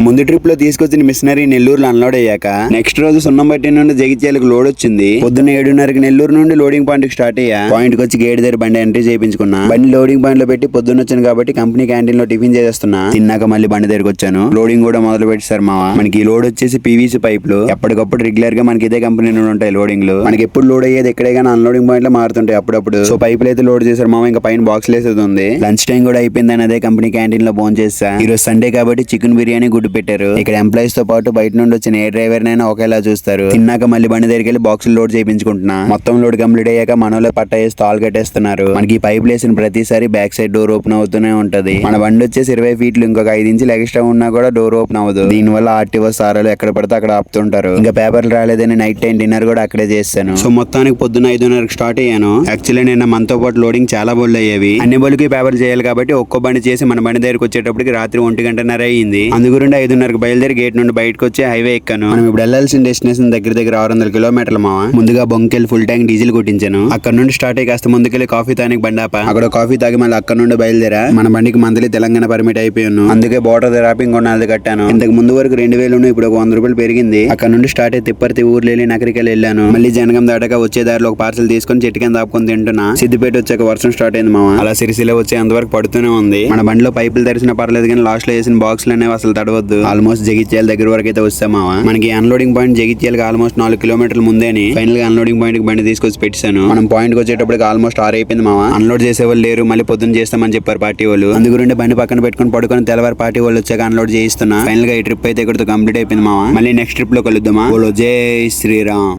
ముందు ట్రిప్ లో తీసుకొచ్చిన మిషనరీ నెల్లూరులో అన్లోడ్ అయ్యాక నెక్స్ట్ రోజు సున్నంబట్టి నుండి జగిత్యాలకు లోడ్ వచ్చింది. పొద్దున్న 7:30కి నెల్లూరు నుండి లోడింగ్ పాయింట్ స్టార్ట్ అయ్యా. పాయింట్ కి వచ్చి గేట్ దగ్గర బండి ఎంట్రీ చేయించుకున్నా. బండి లోడింగ్ పాయింట్ లో పెట్టి పొద్దున్న వచ్చాను కాబట్టి కంపెనీ క్యాంటీన్ లో టిఫిన్ చేస్తున్నా. తిన్నాక మళ్ళీ బండి దగ్గరకు వచ్చాను. లోడింగ్ కూడా మొదలు పెట్టారు మావా. మనకి లోడ్ వచ్చేసి పీవీసీ పైపులు. ఎప్పటికప్పుడు రెగ్యులర్ గా మనకి ఇదే కంపెనీ నుండి ఉంటాయి లోడింగ్ లు. మనకి ఎప్పుడు లోడ్ అయ్యేది ఎక్కడే కానీ అన్లోడింగ్ పాయింట్ లో మారుతుంటాయి అప్పుడప్పుడు. సో పైపులు అయితే లోడ్ చేశారు మావా. ఇంకా పైన బాక్స్ వేసేది ఉంది. లంచ్ టైం కూడా అయిపోయిందని అదే కంపెనీ క్యాంటీన్ లో ఫోన్ చేసా. ఈ రోజు సండే కాబట్టి చికెన్ బిర్యానీ గుడ్డు పెట్టారు. ఇక్కడ ఎంప్లాయీస్ తో పాటు బయట నుండి వచ్చిన ఏ డ్రైవర్ నైనా ఒకేలా చూస్తారు. తిన్నాక మళ్ళీ బండి దగ్గరికి వెళ్ళి బాక్సులు లోడ్ చేయించుకుంటున్నా. మొత్తం లోడ్ కంప్లీట్ అయ్యాక మనోళ్ళే పట్టా వేసి తాల్ కట్టేస్తున్నారు. మనకి పైప్ వేసిన ప్రతిసారి బ్యాక్ సైడ్ డోర్ ఓపెన్ అవుతూనే ఉంటది. మన బండి వచ్చేసి 20 ఫీట్లు, ఇంకొక 5 ఇంచులు ఎక్స్ట్రా ఉన్నా కూడా డోర్ ఓపెన్ అవ్వదు. దీని వల్ల ఆర్టీఓ సారాలు ఎక్కడ పడితే అక్కడ ఆపుతుంటారు. ఇంకా పేపర్లు రాలేదని నైట్ టైం డిన్నర్ కూడా అక్కడే చేస్తాను. సో మొత్తానికి పొద్దున్న 5:30కి స్టార్ట్ అయ్యాను. యాక్చువల్లీ నిన్న మనతో పాటు లోడింగ్ చాలా బళ్ళు అయ్యేవి. అన్ని బళ్ళకి పేపర్లు చేయాలి కాబట్టి ఒక్కో బండి చేసి మన బండి దగ్గరికి వచ్చేటప్పటికి రాత్రి 1:30 అయ్యింది. అందుగురించి 5:30కి బయలుదేరి గేట్ నుండి బయటకు వచ్చి హైవే ఎక్కాను. మనం ఇప్పుడు వెళ్లాల్సిన డెస్టినేషన్ దగ్గర 600 కిలోమీటర్లు మావా. ముందుగా బొంకెళ్ళి ఫుల్ ట్యాంక్ డీజిల్ కొట్టించాను. అక్కడ నుండి స్టార్ట్ అయ్యి కాస్త ముందుకెళ్ళి కాఫీ తానికి బండి ఆపా. అక్కడ కాఫీ తాగి మళ్ళీ అక్కడ నుండి బయలుదేరా. మన బండికి మంత్లీ తెలంగాణ పర్మిట్ అయిపోయాను. అందుకే బోర్డర్ ర్యాపింగ్ కొన్నది కట్టాను. ఇంతకు ముందు వరకు 2000 ఇప్పుడు 100 రూపాయలు పెరిగింది. అక్కడ నుండి స్టార్ట్ అయ్యి తిప్పర్తి ఊర్లు వెళ్ళి నకరికెళ్ళి వెళ్ళాను. మళ్ళీ జనగం దాటాక వచ్చే దారిలో ఒక పార్సల్ తీసుకొని చెట్టు కింద ఆపుకొని తింటున్నా. సిద్దిపేట వచ్చాక వర్షం స్టార్ట్ అయింది మావా. అలా సిరిసిల్ల వచ్చే అంతవరకు పడుతూనే ఉంది. మన బండిలో పైపులు తెరిచిన పర్లేదు కానీ లాస్ట్ లో వేసిన బాక్సులు అనేవి అసలు తడవద్దు. ఆల్మోస్ట్ జగిత్యాల దగ్గర వరకు అయితే వస్తామావా. మనకి అన్లోడింగ్ పాయింట్ జగిత్యాలకు ఆల్మోస్ట్ 4 కిలోమీటర్ల ముందేని ఫైనల్ గా అన్లోడింగ్ పాయింట్ కి బండి తీసుకొచ్చి పెట్టాను. మనం పాయింట్ కి వచ్చేటప్పటికి ఆల్మోస్ట్ 6 అయిపోయింది మావా. అన్లోడ్ చేసే వాళ్ళు లేరు. మళ్ళీ పొద్దున్న చేస్తామని చెప్పారు పార్టీ వాళ్ళు. అందుగురించి బండి పక్కన పెట్టుకుని పడుకొని తెల్లవారు పార్టీ వాళ్ళు వచ్చాక అన్లోడ్ చేయిస్తున్నా. ఫైనల్ గా ఈ ట్రిప్ అయితే ఇక్కడ కంప్లీట్ అయిపోయింది మావా. మళ్ళీ నెక్స్ట్ ట్రిప్ లో కలుద్దామా. జై శ్రీరామ్.